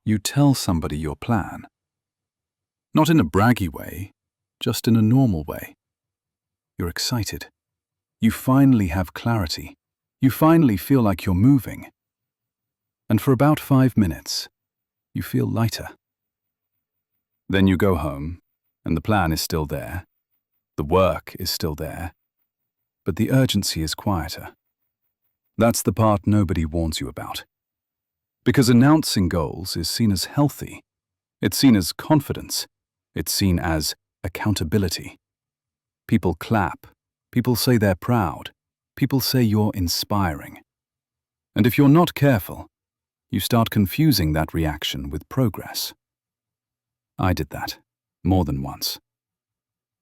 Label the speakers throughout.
Speaker 1: You tell somebody your plan. Not in a braggy way, just in a normal way. You're excited. You finally have clarity. You finally feel like you're moving. And for about 5 minutes, you feel lighter. Then you go home, and the plan is still there. The work is still there. But the urgency is quieter. That's the part nobody warns you about. Because announcing goals is seen as healthy. It's seen as confidence. It's seen as accountability. People clap. People say they're proud. People say you're inspiring. And if you're not careful, you start confusing that reaction with progress. I did that, more than once.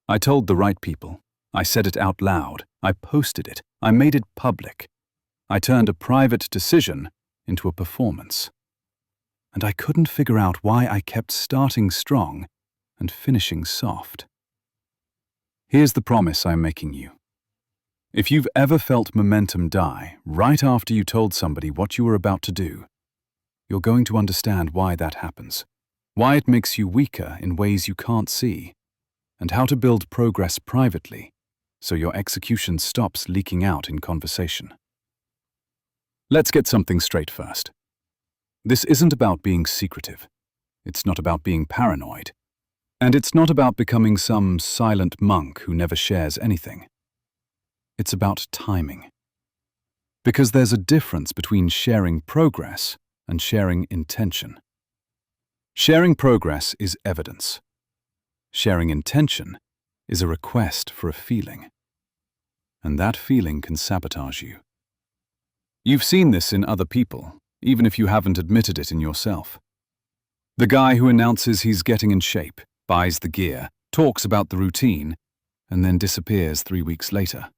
Speaker 1: I told the right people. I said it out loud. I posted it. I made it public. I turned a private decision into a performance. And I couldn't figure out why I kept starting strong and finishing soft. Here's the promise I'm making you. If you've ever felt momentum die right after you told somebody what you were about to do, you're going to understand why that happens, why it makes you weaker in ways you can't see, and how to build progress privately so your execution stops leaking out in conversation. Let's get something straight first. This isn't about being secretive. It's not about being paranoid. And it's not about becoming some silent monk who never shares anything. It's about timing. Because there's a difference between sharing progress and sharing intention. Sharing progress is evidence. Sharing intention is a request for a feeling. And that feeling can sabotage you. You've seen this in other people, even if you haven't admitted it in yourself. The guy who announces he's getting in shape, buys the gear, talks about the routine, and then disappears 3 weeks later.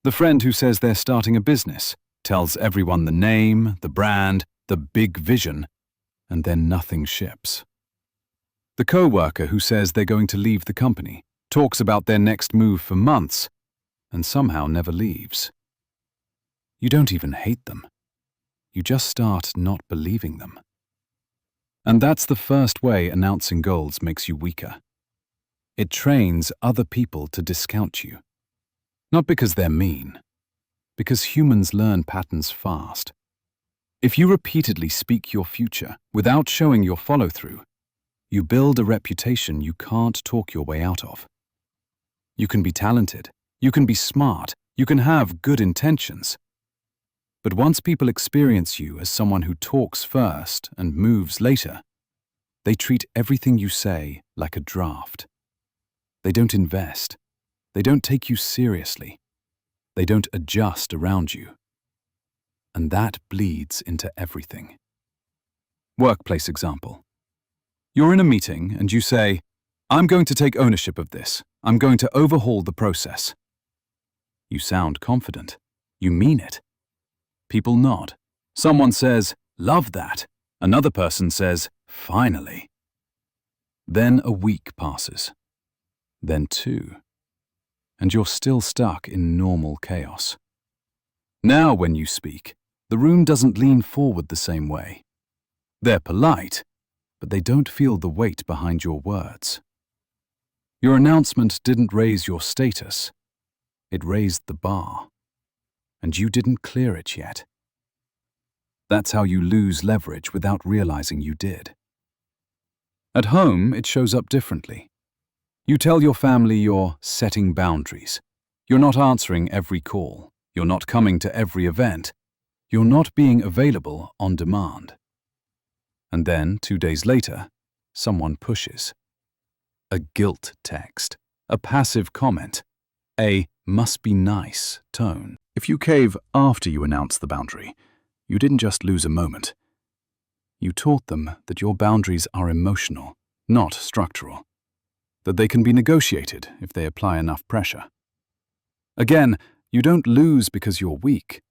Speaker 1: The friend who says they're starting a business, tells everyone the name, the brand, the big vision, and then nothing ships. The co-worker who says they're going to leave the company, talks about their next move for months, and somehow never leaves. You don't even hate them. You just start not believing them. And that's the first way announcing goals makes you weaker. It trains other people to discount you. Not because they're mean, because humans learn patterns fast. If you repeatedly speak your future without showing your follow-through, you build a reputation you can't talk your way out of. You can be talented, you can be smart, you can have good intentions. But once people experience you as someone who talks first and moves later, they treat everything you say like a draft. They don't invest. They don't take you seriously. They don't adjust around you. And that bleeds into everything. Workplace example. You're in a meeting and you say, "I'm going to take ownership of this. I'm going to overhaul the process." You sound confident. You mean it. People nod. Someone says, "Love that." Another person says, "Finally." Then a week passes. Then 2. And you're still stuck in normal chaos. Now when you speak, the room doesn't lean forward the same way. They're polite, but they don't feel the weight behind your words. Your announcement didn't raise your status. It raised the bar. And you didn't clear it yet. That's how you lose leverage without realizing you did. At home, it shows up differently. You tell your family you're setting boundaries. You're not answering every call. You're not coming to every event. You're not being available on demand. And then, 2 days later, someone pushes. A guilt text, a passive comment, a "must be nice" tone. If you cave after you announce the boundary, you didn't just lose a moment. You taught them that your boundaries are emotional, not structural. That they can be negotiated if they apply enough pressure. Again, you don't lose because you're weak.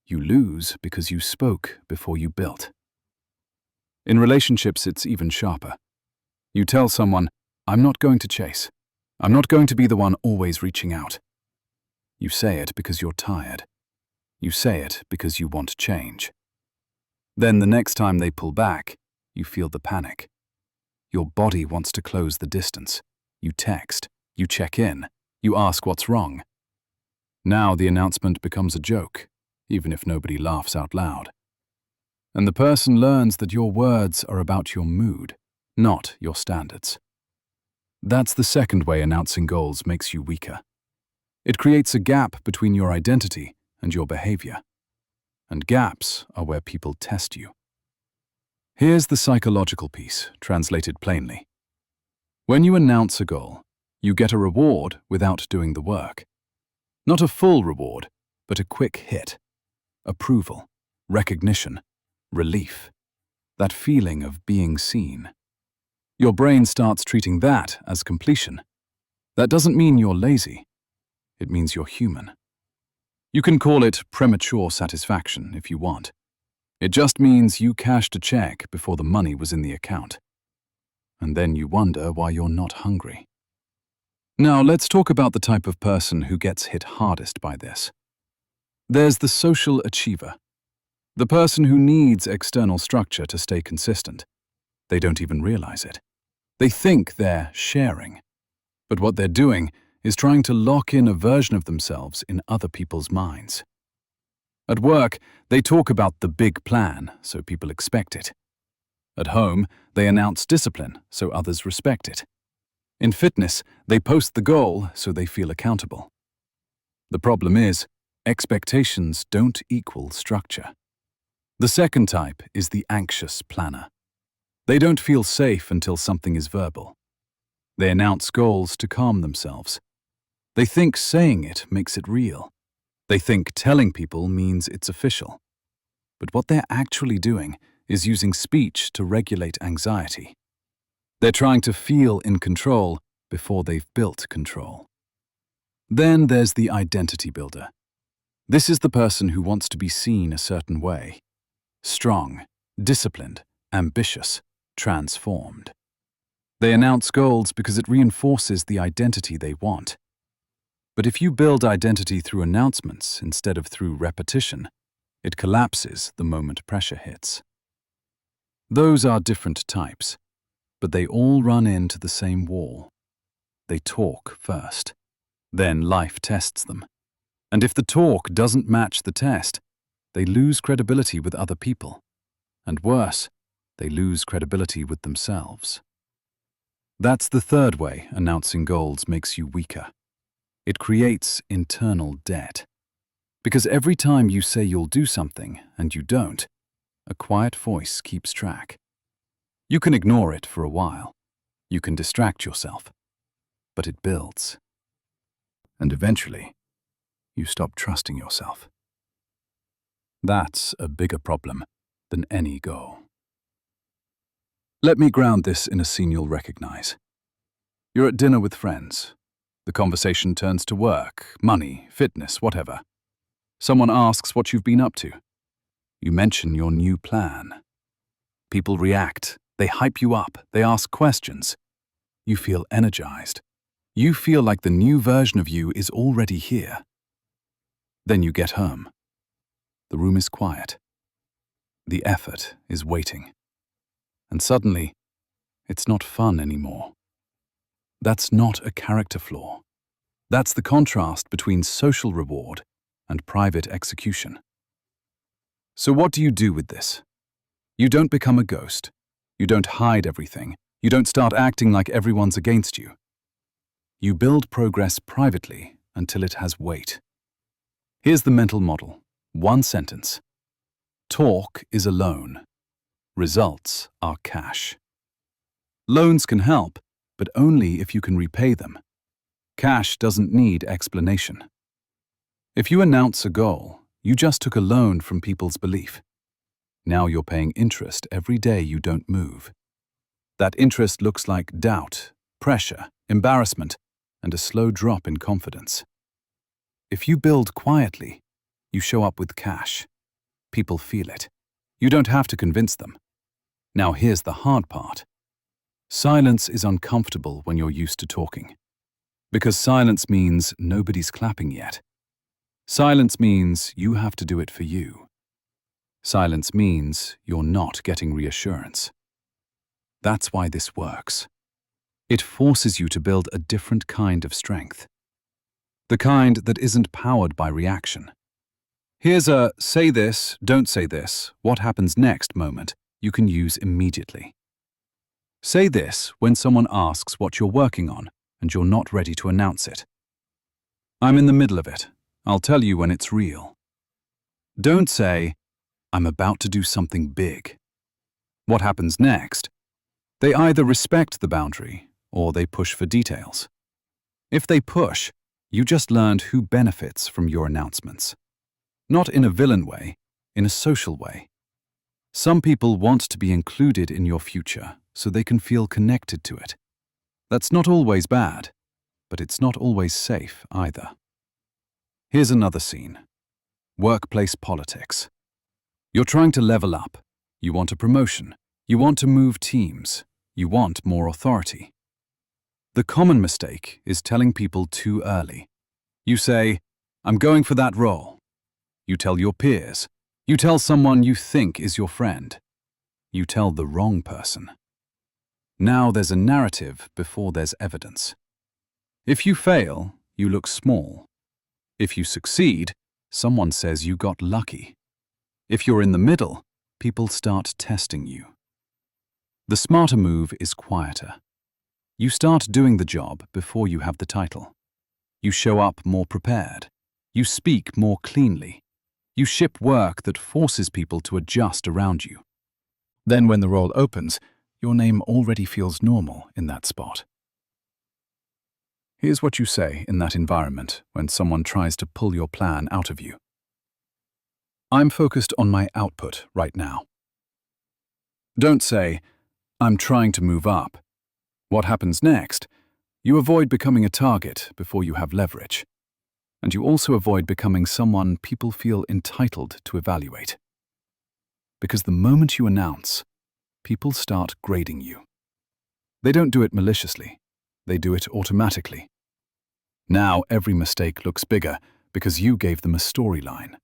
Speaker 1: You lose because you spoke before you built. In relationships, it's even sharper. You tell someone, "I'm not going to chase. I'm not going to be the one always reaching out." You say it because you're tired. You say it because you want change. Then the next time they pull back, you feel the panic. Your body wants to close the distance. You text, you check in, you ask what's wrong. Now the announcement becomes a joke, even if nobody laughs out loud. And the person learns that your words are about your mood, not your standards. That's the second way announcing goals makes you weaker. It creates a gap between your identity and your behavior. And gaps are where people test you. Here's the psychological piece, translated plainly. When you announce a goal, you get a reward without doing the work. Not a full reward, but a quick hit. Approval, recognition, relief. That feeling of being seen. Your brain starts treating that as completion. That doesn't mean you're lazy. It means you're human. You can call it premature satisfaction if you want. It just means you cashed a check before the money was in the account. And then you wonder why you're not hungry. Now let's talk about the type of person who gets hit hardest by this. There's the social achiever. The person who needs external structure to stay consistent. They don't even realize it. They think they're sharing. But what they're doing is trying to lock in a version of themselves in other people's minds. At work, they talk about the big plan, so people expect it. At home, they announce discipline, so others respect it. In fitness, they post the goal, so they feel accountable. The problem is, expectations don't equal structure. The second type is the anxious planner. They don't feel safe until something is verbal. They announce goals to calm themselves. They think saying it makes it real. They think telling people means it's official. But what they're actually doing is using speech to regulate anxiety. They're trying to feel in control before they've built control. Then there's the identity builder. This is the person who wants to be seen a certain way. Strong, disciplined, ambitious, transformed. They announce goals because it reinforces the identity they want. But if you build identity through announcements instead of through repetition, it collapses the moment pressure hits. Those are different types, but they all run into the same wall. They talk first. Then life tests them. And if the talk doesn't match the test, they lose credibility with other people. And worse, they lose credibility with themselves. That's the third way announcing goals makes you weaker. It creates internal debt. Because every time you say you'll do something and you don't, a quiet voice keeps track. You can ignore it for a while. You can distract yourself. But it builds. And eventually, you stop trusting yourself. That's a bigger problem than any goal. Let me ground this in a scene you'll recognize. You're at dinner with friends. The conversation turns to work, money, fitness, whatever. Someone asks what you've been up to. You mention your new plan. People react. They hype you up. They ask questions. You feel energized. You feel like the new version of you is already here. Then you get home. The room is quiet. The effort is waiting. And suddenly, it's not fun anymore. That's not a character flaw. That's the contrast between social reward and private execution. So what do you do with this? You don't become a ghost. You don't hide everything. You don't start acting like everyone's against you. You build progress privately until it has weight. Here's the mental model. One sentence. Talk is a loan. Results are cash. Loans can help, but only if you can repay them. Cash doesn't need explanation. If you announce a goal, you just took a loan from people's belief. Now you're paying interest every day you don't move. That interest looks like doubt, pressure, embarrassment, and a slow drop in confidence. If you build quietly, you show up with cash. People feel it. You don't have to convince them. Now here's the hard part. Silence is uncomfortable when you're used to talking. Because silence means nobody's clapping yet. Silence means you have to do it for you. Silence means you're not getting reassurance. That's why this works. It forces you to build a different kind of strength. The kind that isn't powered by reaction. Here's a say this, don't say this, what happens next moment you can use immediately. Say this when someone asks what you're working on and you're not ready to announce it. I'm in the middle of it. I'll tell you when it's real. Don't say, I'm about to do something big. What happens next? They either respect the boundary or they push for details. If they push, you just learned who benefits from your announcements. Not in a villain way, in a social way. Some people want to be included in your future so they can feel connected to it. That's not always bad, but it's not always safe either. Here's another scene. Workplace politics. You're trying to level up. You want a promotion. You want to move teams. You want more authority. The common mistake is telling people too early. You say, I'm going for that role. You tell your peers. You tell someone you think is your friend. You tell the wrong person. Now there's a narrative before there's evidence. If you fail, you look small. If you succeed, someone says you got lucky. If you're in the middle, people start testing you. The smarter move is quieter. You start doing the job before you have the title. You show up more prepared. You speak more cleanly. You ship work that forces people to adjust around you. Then when the role opens, your name already feels normal in that spot. Here's what you say in that environment when someone tries to pull your plan out of you. I'm focused on my output right now. Don't say, I'm trying to move up. What happens next? You avoid becoming a target before you have leverage. And you also avoid becoming someone people feel entitled to evaluate. Because the moment you announce, people start grading you. They don't do it maliciously. They do it automatically. Now every mistake looks bigger because you gave them a storyline.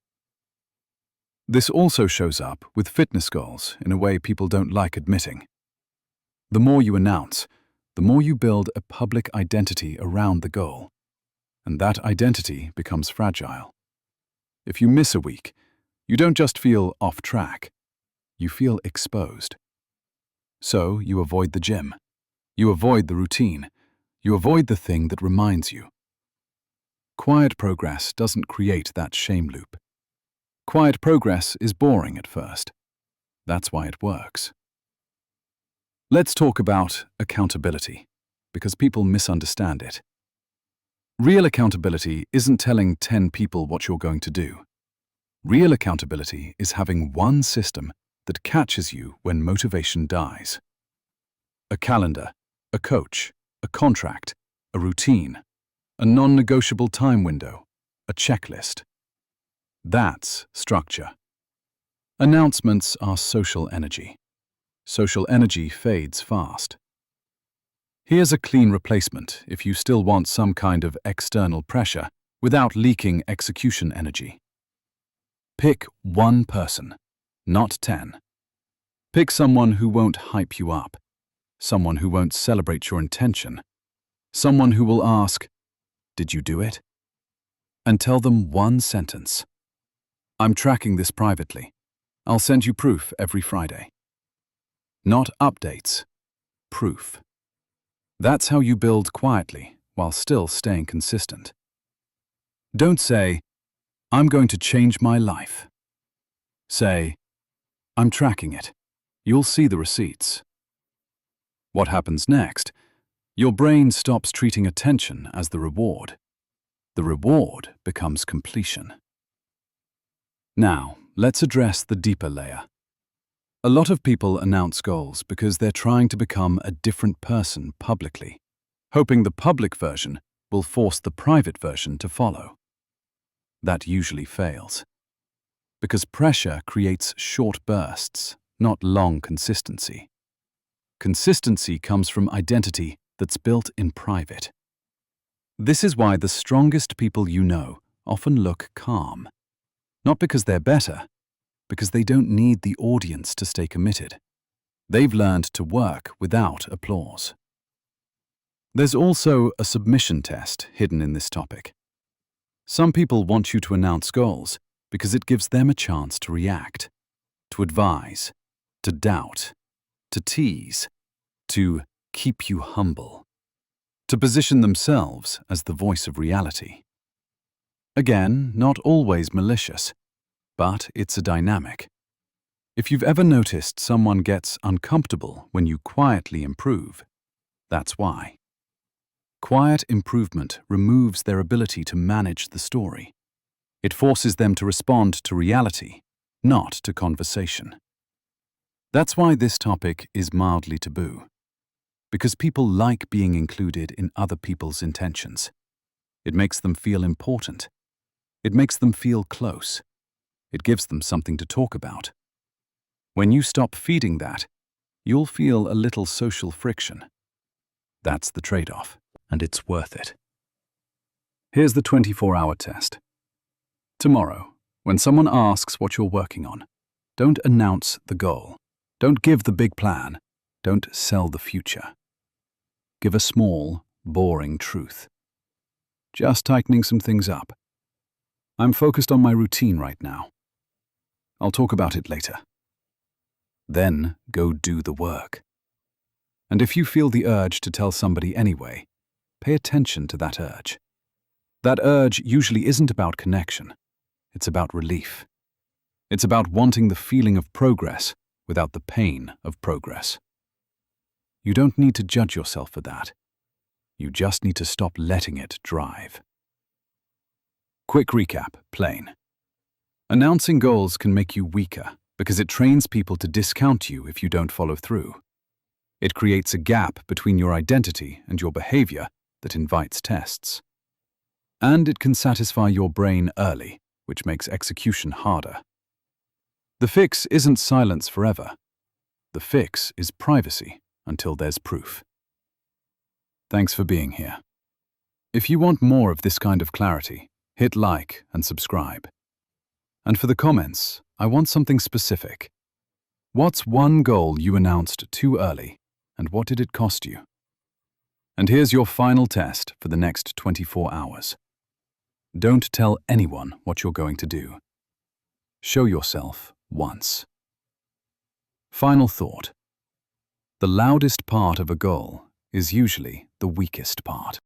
Speaker 1: This also shows up with fitness goals in a way people don't like admitting. The more you announce, the more you build a public identity around the goal. And that identity becomes fragile. If you miss a week, you don't just feel off track, you feel exposed. So you avoid the gym. You avoid the routine. You avoid the thing that reminds you. Quiet progress doesn't create that shame loop. Quiet progress is boring at first. That's why it works. Let's talk about accountability, because people misunderstand it. Real accountability isn't telling 10 people what you're going to do. Real accountability is having one system that catches you when motivation dies. A calendar, a coach, a contract, a routine, a non-negotiable time window, a checklist. That's structure. Announcements are social energy. Social energy fades fast. Here's a clean replacement if you still want some kind of external pressure without leaking execution energy. Pick one person, not 10. Pick someone who won't hype you up, someone who won't celebrate your intention, someone who will ask, "Did you do it?" And tell them one sentence. I'm tracking this privately. I'll send you proof every Friday. Not updates, proof. That's how you build quietly while still staying consistent. Don't say, I'm going to change my life. Say, I'm tracking it. You'll see the receipts. What happens next? Your brain stops treating attention as the reward. The reward becomes completion. Now, let's address the deeper layer. A lot of people announce goals because they're trying to become a different person publicly, hoping the public version will force the private version to follow. That usually fails. Because pressure creates short bursts, not long consistency. Consistency comes from identity that's built in private. This is why the strongest people you know often look calm. Not because they're better, because they don't need the audience to stay committed. They've learned to work without applause. There's also a submission test hidden in this topic. Some people want you to announce goals because it gives them a chance to react, to advise, to doubt, to tease, to keep you humble, to position themselves as the voice of reality. Again, not always malicious, but it's a dynamic. If you've ever noticed someone gets uncomfortable when you quietly improve, that's why. Quiet improvement removes their ability to manage the story. It forces them to respond to reality, not to conversation. That's why this topic is mildly taboo, because people like being included in other people's intentions. It makes them feel important. It makes them feel close. It gives them something to talk about. When you stop feeding that, you'll feel a little social friction. That's the trade-off, and it's worth it. Here's the 24-hour test. Tomorrow, when someone asks what you're working on, don't announce the goal. Don't give the big plan. Don't sell the future. Give a small, boring truth. Just tightening some things up. I'm focused on my routine right now. I'll talk about it later. Then go do the work. And if you feel the urge to tell somebody anyway, pay attention to that urge. That urge usually isn't about connection. It's about relief. It's about wanting the feeling of progress without the pain of progress. You don't need to judge yourself for that. You just need to stop letting it drive. Quick recap, plain. Announcing goals can make you weaker because it trains people to discount you if you don't follow through. It creates a gap between your identity and your behavior that invites tests. And it can satisfy your brain early, which makes execution harder. The fix isn't silence forever. The fix is privacy until there's proof. Thanks for being here. If you want more of this kind of clarity, hit like and subscribe. And for the comments, I want something specific. What's one goal you announced too early, and what did it cost you? And here's your final test for the next 24 hours. Don't tell anyone what you're going to do. Show yourself once. Final thought. The loudest part of a goal is usually the weakest part.